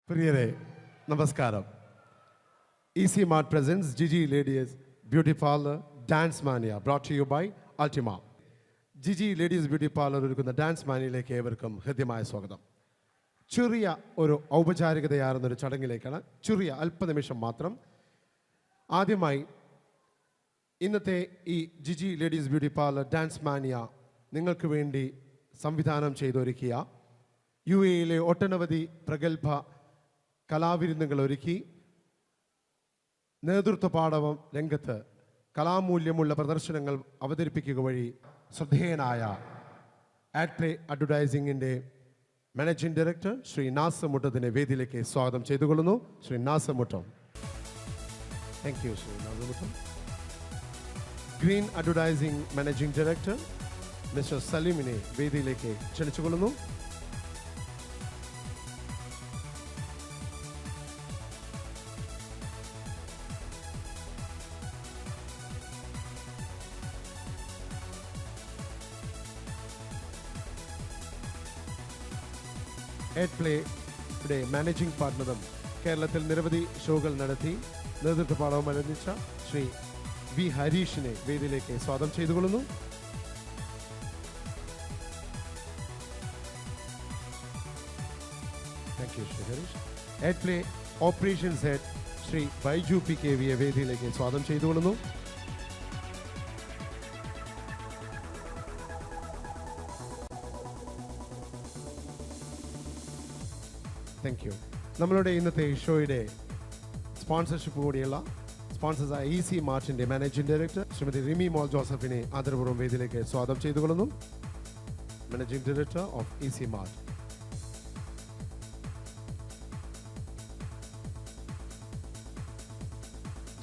പ്രിയരെ നമസ്കാരം. EC Mart presents Gigi Ladies Beauty Parlor Dance Mania brought to you by Ultima. Gigi Ladies Beauty Parlor ഒരുക്കുന്ന dance മാനിയയിലേക്ക് ഏവർക്കും ഹൃദ്യമായ സ്വാഗതം. ചെറിയ ഒരു ഔപചാരികതയാർന്നൊരു ചടങ്ങിലേക്കാണ്. ചെറിയ അല്പനിമിഷം മാത്രം. ആദ്യമായി ഇന്നത്തെ ഈ Giji ladies beauty parlour dance mania നിങ്ങൾക്ക് വേണ്ടി സംവിധാനം ചെയ്തൊരുക്കിയ UAE ഒട്ടനവധി പ്രഗത്ഭ കലാവിരുന്നുകൾ ഒരുക്കി നേതൃത്വ പാടവം രംഗത്ത് കലാമൂല്യമുള്ള പ്രദർശനങ്ങൾ അവതരിപ്പിക്കുക വഴി ശ്രദ്ധേയനായ ആഡ്പ്ലേ അഡ്വർടൈസിംഗിൻ്റെ മാനേജിംഗ് ഡയറക്ടർ ശ്രീ നാസർ മുട്ടത്തിനെ വേദിയിലേക്ക് സ്വാഗതം ചെയ്തുകൊള്ളുന്നു. Shri Nasar Muttam. Thank you Shri Nasar Muttam. Green advertising managing director mister സലീമിനെ വേദിയിലേക്ക് ക്ഷണിച്ചുകൊള്ളുന്നു. ആഡ്പ്ലേയുടെ മാനേജിംഗ് പാർട്ണറും കേരളത്തിൽ നിരവധി ഷോകൾ നടത്തി നേതൃത്വ പാഠവും അനുവദിച്ച ശ്രീ വി ഹരീഷിനെ വേദിയിലേക്ക് സ്വാഗതം ചെയ്തുകൊള്ളുന്നു. Thank you Shri Harish. Adplay operations head Shri Baiju PKV വേദിയിലേക്ക് സ്വാഗതം ചെയ്തുകൊള്ളുന്നു. Thank U. നമ്മളുടെ ഇന്നത്തെ ഷോയുടെ സ്പോൺസർഷിപ്പ് കൂടിയുള്ള സ്പോൺസേഴ്സായ EC മാർട്ടിൻ്റെ മാനേജിംഗ് ഡയറക്ടർ ശ്രീമതി റിമി മോൾ ജോസഫിനെ ആദരപൂർവ്വം വേദിയിലേക്ക് സ്വാഗതം ചെയ്തുകൊള്ളുന്നു. Managing director of EC mart.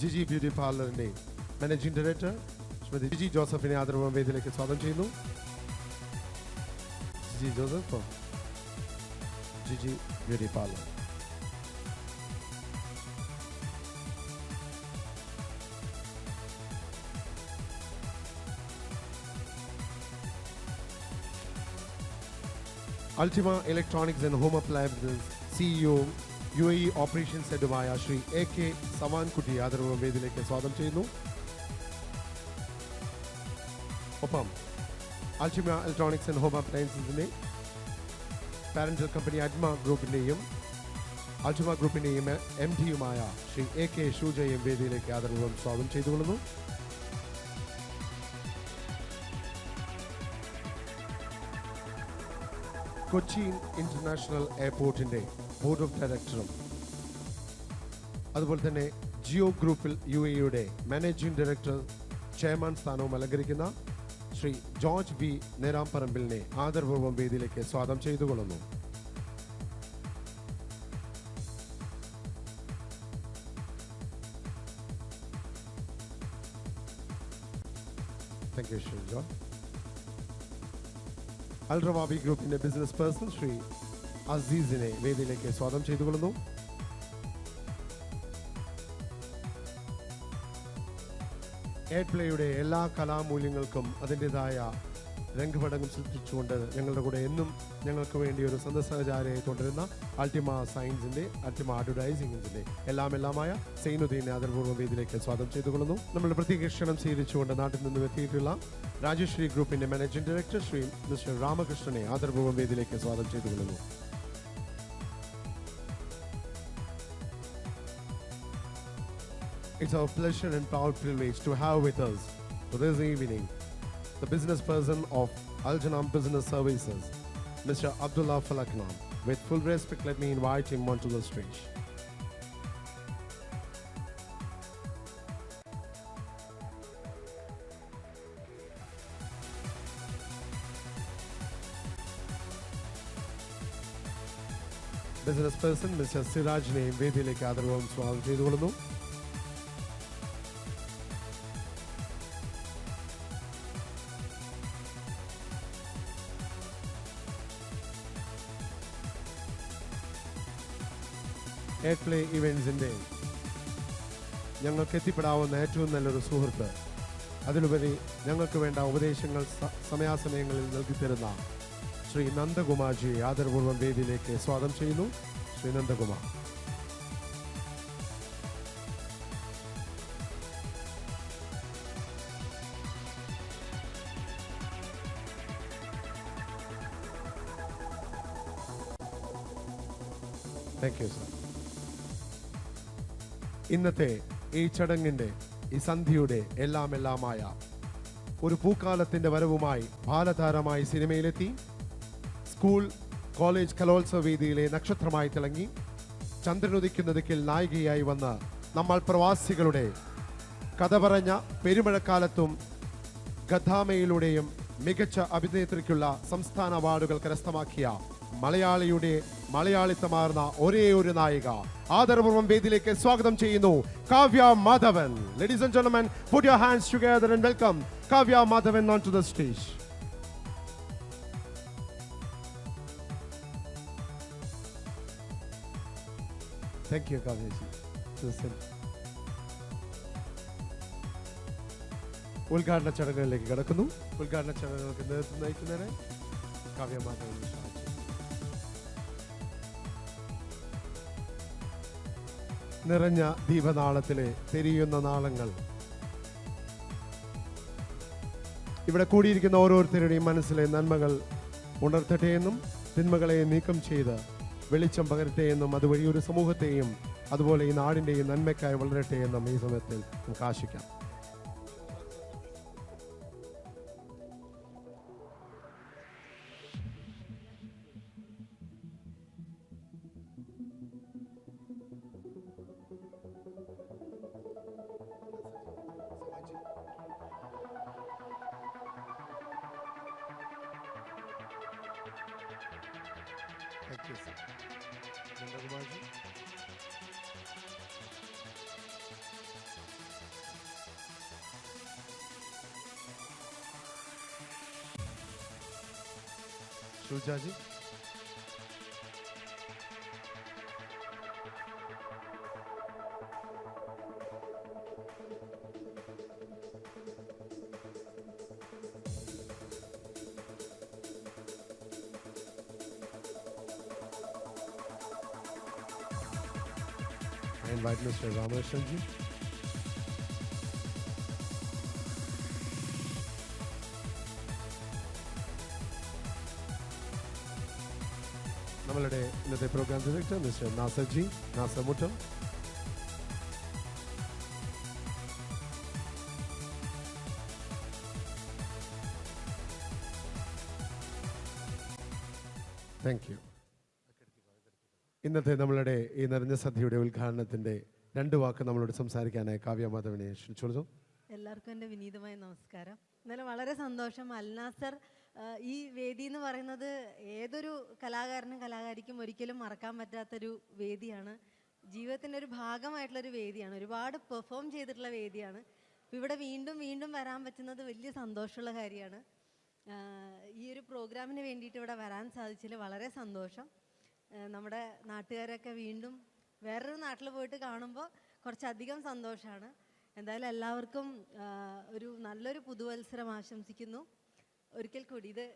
Gigi beauty പാർലറിൻ്റെ മാനേജിംഗ് ഡയറക്ടർ ശ്രീമതി ജിജി ജോസഫിനെ ആദരപൂർവ്വം വേദിയിലേക്ക് സ്വാഗതം ചെയ്യുന്നു. Gigi Joseph, Gigi Beauty Parlor. Ultima Electronics and Home Appliances CEO UAE Operations ഹെഡുമായ ശ്രീ AK സവാൻകുട്ടി ആദരപൂർവ്വം വേദിയിലേക്ക് സ്വാഗതം ചെയ്യുന്നു. ഒപ്പം Ultima Electronics and Home Appliancesന്റെ പാരന്റൽ കമ്പനി അഡ്മ ഗ്രൂപ്പിൻ്റെയും അൾട്ടിമ ഗ്രൂപ്പിൻ്റെയും MD-യുമായ ശ്രീ AK ഷൂജയും വേദിയിലേക്ക് ആദരപൂർവ്വം സ്വാഗതം ചെയ്തുകൊള്ളുന്നു. കൊച്ചിൻ ഇന്റർനാഷണൽ എയർപോർട്ടിൻ്റെ ബോർഡ് ഓഫ് ഡയറക്ടറും അതുപോലെ തന്നെ ജിയോ ഗ്രൂപ്പിൽ UAE-യുടെ മാനേജിംഗ് ഡയറക്ടർ ചെയർമാൻ സ്ഥാനവും അലങ്കരിക്കുന്ന ശ്രീ ജോർജ് V നേരാംപറമ്പിലിനെ ആദരപൂർവ്വം വേദിയിലേക്ക് സ്വാഗതം ചെയ്തുകൊള്ളുന്നു. Thank you Shri George. Al Rawabi ഗ്രൂപ്പിന്റെ ബിസിനസ് പേഴ്സൺ ശ്രീ അസീസിനെ വേദിയിലേക്ക് സ്വാഗതം ചെയ്തുകൊള്ളുന്നു. ആഡ്പ്ലേയുടെ എല്ലാ കലാമൂല്യങ്ങൾക്കും അതിൻ്റെതായ രംഗപടങ്ങൾ സൃഷ്ടിച്ചുകൊണ്ട് ഞങ്ങളുടെ കൂടെ എന്നും ഞങ്ങൾക്ക് വേണ്ടി ഒരു സഹചാരിയായി തുടരുന്ന അൾട്ടിമ സയൻസിൻ്റെ അൾട്ടിമ അഡ്വർടൈസിംഗിൻ്റെ എല്ലാമായ സൈനുദ്ദീനെ ആദരപൂർവ്വം വേദിയിലേക്ക് സ്വാഗതം ചെയ്തുകൊള്ളുന്നു. നമ്മുടെ പ്രത്യേക ക്ഷണം സ്വീകരിച്ചുകൊണ്ട് നാട്ടിൽ നിന്നും എത്തിയിട്ടുള്ള രാജശ്രീ ഗ്രൂപ്പിൻ്റെ മാനേജിംഗ് ഡയറക്ടർ ശ്രീ മിസ്റ്റർ രാമകൃഷ്ണനെ ആദരപൂർവ്വം വേദിയിലേക്ക് സ്വാഗതം ചെയ്തുകൊള്ളുന്നു. It's our pleasure and proud privilege to have with us for this evening the business person of Al-Janam Business Services, Mr. Abdullah Falaknam. With full respect, let me invite him onto the stage. Business person Mr. Sirajne വേദിയിലേക്ക് ആദരപൂർവ്വം സ്വാഗതം ചെയ്തുകൊള്ളുന്നു. ആഡ്പ്ലേ ഇവൻസിൻ്റെ ഞങ്ങൾക്ക് എത്തിപ്പെടാവുന്ന ഏറ്റവും നല്ലൊരു സുഹൃത്ത്, അതിലുപരി ഞങ്ങൾക്ക് വേണ്ട ഉപദേശങ്ങൾ സമയാസമയങ്ങളിൽ നൽകിത്തരുന്ന ശ്രീ നന്ദകുമാർജിയെ ആദരപൂർവ്വം വേദിയിലേക്ക് സ്വാഗതം ചെയ്യുന്നു. Shri Nandakumar. Thank you sir. ഇന്നത്തെ ഈ ചടങ്ങിൻ്റെ ഈ സന്ധ്യയുടെ എല്ലാമായ ഒരു പൂക്കാലത്തിൻ്റെ വരവുമായി ബാലതാരമായി സിനിമയിലെത്തി സ്കൂൾ കോളേജ് കലോത്സവ വേദിയിലെ നക്ഷത്രമായി തിളങ്ങി ചന്ദ്രനുദിക്കുന്ന ദിക്കിൽ നായികയായി വന്ന് നമ്മൾ പ്രവാസികളുടെ കഥ പറഞ്ഞ പെരുമഴക്കാലത്തും ഗദ്ദാമയിലൂടെയും മികച്ച അഭിനേത്രിക്കുള്ള സംസ്ഥാന അവാർഡുകൾ കരസ്ഥമാക്കിയ മലയാളിയുടെ മലയാളിത്തമാർന്ന ഒരേ ഒരു നായിക ആദരപൂർവ്വം വേദിയിലേക്ക് സ്വാഗതം ചെയ്യുന്നു Kavya Madhavan. Ladies and gentlemen, put your hands together and welcome Kavya Madhavan onto the stage. Thank you, Kavya ji. ഉദ്ഘാടന ചടങ്ങുകളിലേക്ക് കടക്കുന്നു. ഉദ്ഘാടന ചടങ്ങുകൾക്ക് നേതൃത്വം നയിക്കുന്നതിന് കാവ്യ മാധവൻ. നിറഞ്ഞ ദീപനാളത്തിലെ തെരിയുന്ന നാളങ്ങൾ ഇവിടെ കൂടിയിരിക്കുന്ന ഓരോരുത്തരുടെയും മനസ്സിലെ നന്മകൾ ഉണർത്തട്ടെ എന്നും തിന്മകളെ നീക്കം ചെയ്ത് വെളിച്ചം പകരട്ടെ എന്നും അതുവഴി ഒരു സമൂഹത്തെയും അതുപോലെ ഈ നാടിൻ്റെയും നന്മയ്ക്കായി വളരട്ടെ എന്നും ഈ സമയത്തിൽ നമുക്ക് ആശിക്കാം. Thank you, sir. Nanda ji. Shuja ji. I invite Mr. Ramakrishnan ji. നമ്മളുടെ ഇന്നത്തെ programme director mister Nasar ji, Nasar Muttam. Thank you. ഇന്നത്തെ നമ്മളുടെ ഈ നിറഞ്ഞ സദ്യയുടെ ഉദ്ഘാടനത്തിൻ്റെ 2 വാക്ക് നമ്മളോട് സംസാരിക്കാനായി കാവ്യ മാധവനെ ക്ഷണിച്ചോളൂ. എല്ലാവർക്കും എൻ്റെ വിനീതമായ നമസ്കാരം. എന്നാലും വളരെ സന്തോഷം. അൽനാസർ ഈ വേദി എന്ന് പറയുന്നത് ഏതൊരു കലാകാരനും കലാകാരിക്കും ഒരിക്കലും മറക്കാൻ പറ്റാത്തൊരു വേദിയാണ്. ജീവിതത്തിൻ്റെ ഒരു ഭാഗമായിട്ടുള്ളൊരു വേദിയാണ്. ഒരുപാട് പെർഫോം ചെയ്തിട്ടുള്ള വേദിയാണ്. ഇവിടെ വീണ്ടും വീണ്ടും വരാൻ പറ്റുന്നത് വലിയ സന്തോഷമുള്ള കാര്യമാണ്. ഈ ഒരു പ്രോഗ്രാമിന് വേണ്ടിയിട്ട് ഇവിടെ വരാൻ സാധിച്ചതിൽ വളരെ സന്തോഷം. നമ്മുടെ നാട്ടുകാരൊക്കെ വീണ്ടും വേറൊരു നാട്ടിൽ പോയിട്ട് കാണുമ്പോൾ കുറച്ചധികം സന്തോഷമാണ്. എന്തായാലും എല്ലാവർക്കും ഒരു നല്ലൊരു പുതുവത്സരം ആശംസിക്കുന്നു. ഒരിക്കൽ കൂടി ഇത്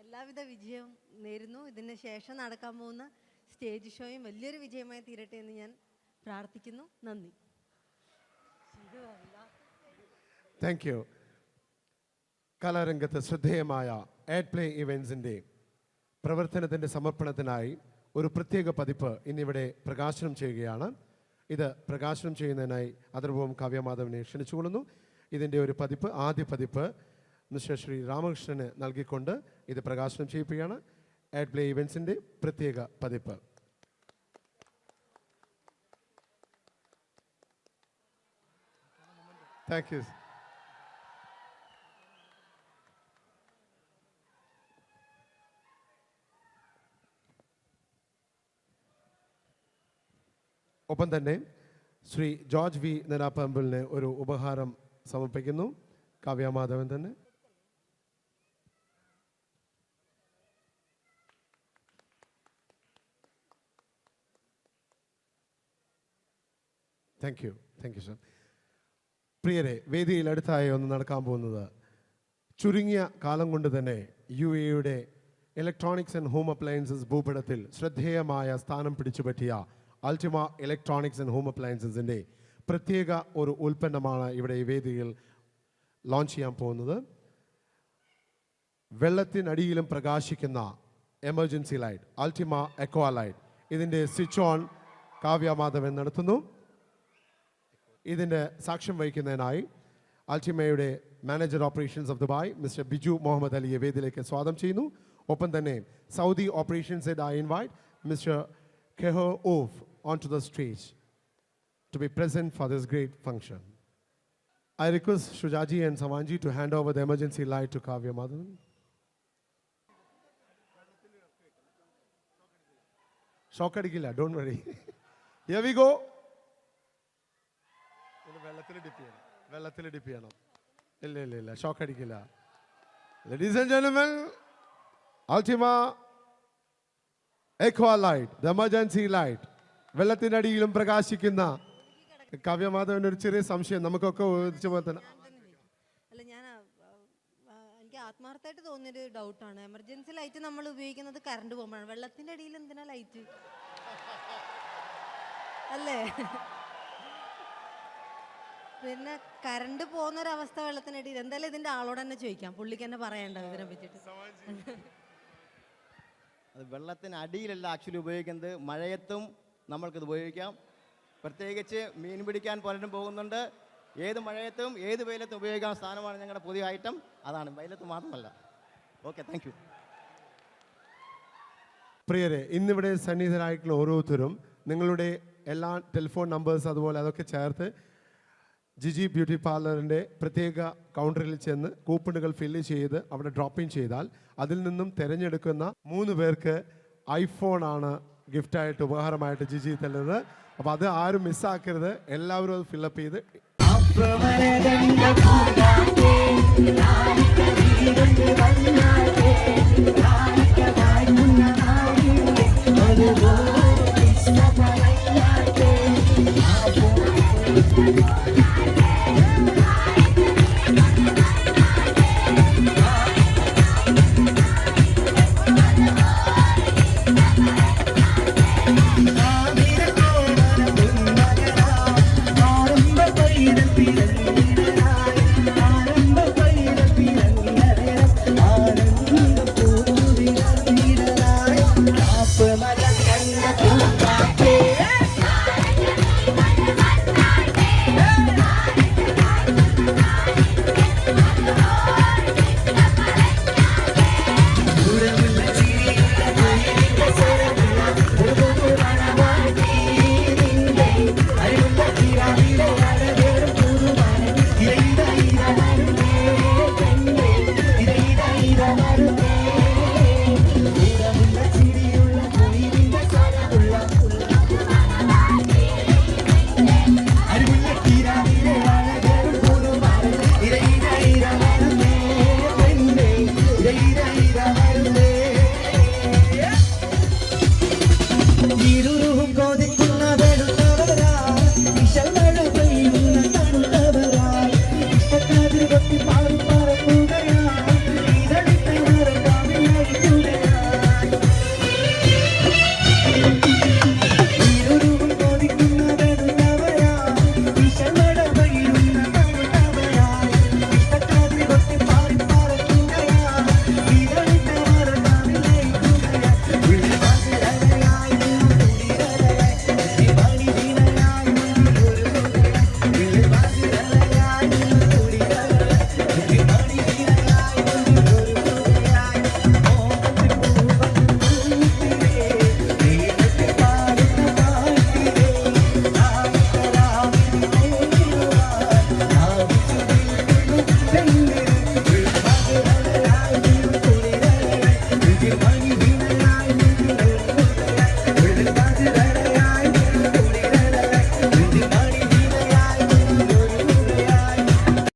എല്ലാവിധ വിജയവും നേരുന്നു. ഇതിന് ശേഷം നടക്കാൻ പോകുന്ന സ്റ്റേജ് ഷോയും വലിയൊരു വിജയമായി തീരട്ടെ എന്ന് ഞാൻ പ്രാർത്ഥിക്കുന്നു. നന്ദി. Thank you. കലാരംഗത്ത് ശ്രദ്ധേയമായ ആഡ് പ്ലേ ഇവൻസിൻ്റെ പ്രവർത്തനത്തിൻ്റെ സമർപ്പണത്തിനായി ഒരു പ്രത്യേക പതിപ്പ് ഇന്നിവിടെ പ്രകാശനം ചെയ്യുകയാണ്. ഇത് പ്രകാശനം ചെയ്യുന്നതിനായി ആദരപൂർവ്വം കാവ്യ മാധവനെ ക്ഷണിച്ചുകൊള്ളുന്നു. ഇതിൻ്റെ ഒരു പതിപ്പ്, ആദ്യ പതിപ്പ് മിസ്റ്റർ ശ്രീ രാമകൃഷ്ണന് നൽകിക്കൊണ്ട് ഇത് പ്രകാശനം ചെയ്യിപ്പിക്കുകയാണ്. ആഡ് പ്ലേ ഇവൻസിൻ്റെ പ്രത്യേക പതിപ്പ്. Thank you. ഒപ്പം തന്നെ ശ്രീ ജോർജ് വി നെനാപ്പമ്പിളിന് ഒരു ഉപഹാരം സമർപ്പിക്കുന്നു. കാവ്യ മാധവൻ തന്നെ. Thank you. Thank you sir. പ്രിയരെ, വേദിയിൽ അടുത്തായി ഒന്ന് നടക്കാൻ പോകുന്നത് ചുരുങ്ങിയ കാലം കൊണ്ട് തന്നെ UAE electronics and home appliances ഭൂപടത്തിൽ ശ്രദ്ധേയമായ സ്ഥാനം പിടിച്ചുപറ്റിയ അൾട്ടിമ ഇലക്ട്രോണിക്സ് ആൻഡ് ഹോം അപ്ലയൻസസിൻ്റെ പ്രത്യേക ഒരു ഉൽപ്പന്നമാണ് ഇവിടെ ഈ വേദിയിൽ ലോഞ്ച് ചെയ്യാൻ പോകുന്നത്. വെള്ളത്തിനടിയിലും പ്രകാശിക്കുന്ന emergency light, Ultima aqua light. ഇതിൻ്റെ സ്വിച്ച് ഓൺ കാവ്യ മാധവൻ നടത്തുന്നു. ഇതിൻ്റെ സാക്ഷ്യം വഹിക്കുന്നതിനായി അൾട്ടിമയുടെ manager operations of Dubai mister Biju Muhammad അലിയെ വേദിയിലേക്ക് സ്വാഗതം ചെയ്യുന്നു. ഒപ്പം തന്നെ Saudi operations head I invite mister കെഹോ of on to the stage to be present for this great function. I request Shujaji and Samanji to hand over the emergency light to Kavya Madhavan. Shock adikilla, don't worry. Here we go. വെള്ളത്തിൽ dip ചെയ്യണം. ഇല്ല shock അടിക്കില്ല. Ladies and gentlemen, Ultima Aqua Light, the emergency light. വെള്ളത്തിനടിയിലും പ്രകാശിക്കുന്ന കാവ്യമാധവൻ്റെ ഒരു ചെറിയ സംശയം നമുക്കൊക്കെ ഒഴിച്ചു പോലെ തന്നെ. അല്ല, എനിക്ക് ആത്മാർത്ഥമായിട്ട് തോന്നിയൊരു ഡൗട്ടാണ്. എമർജൻസി ലൈറ്റ് നമ്മൾ ഉപയോഗിക്കുന്നത് കറണ്ട് പോകുമ്പോഴാണ്. വെള്ളത്തിന്റെ അടിയിൽ എന്തിനാ ലൈറ്റ് അല്ലേ? പിന്നെ കറണ്ട് പോകുന്നൊരവസ്ഥ വെള്ളത്തിനടിയിൽ. എന്തായാലും ഇതിന്റെ ആളോട് തന്നെ ചോദിക്കാം, പുള്ളിക്ക് തന്നെ പറയണ്ട ഇതിനെ പറ്റിയിട്ട്. അത് വെള്ളത്തിന് അടിയിലല്ല ആക്ച്വലി ഉപയോഗിക്കുന്നത്, മഴയത്തും നമ്മൾക്കിത് ഉപയോഗിക്കാം. പ്രത്യേകിച്ച് മീൻ പിടിക്കാൻ പലരും പോകുന്നുണ്ട്. ഏത് മഴയത്തും ഏത് വെയിലത്തും ഉപയോഗിക്കാൻ സാധനമാണ് ഞങ്ങളുടെ പുതിയ ഐറ്റം. അതാണ്, വെയിലത്ത് മാത്രമല്ല. Okay, thank you. പ്രിയരെ, ഇന്നിവിടെ സന്നിഹിതരായിട്ടുള്ള ഓരോരുത്തരും നിങ്ങളുടെ എല്ലാ ടെലിഫോൺ നമ്പേഴ്സ് അതുപോലെ അതൊക്കെ ചേർത്ത് ജിജി ബ്യൂട്ടി പാർലറിൻ്റെ പ്രത്യേക കൗണ്ടറിൽ ചെന്ന് കൂപ്പണുകൾ ഫില്ല് ചെയ്ത് അവിടെ ഡ്രോപ്പ് ഇൻ ചെയ്താൽ അതിൽ നിന്നും തിരഞ്ഞെടുക്കുന്ന 3 പേർക്ക് ഐഫോണാണ് ഗിഫ്റ്റായിട്ട് ഉപഹാരമായിട്ട് ജിജി തരുന്നത്. അപ്പോൾ അത് ആരും മിസ്സാക്കരുത്. എല്ലാവരും അത് ഫില്ലപ്പ് ചെയ്ത് Iru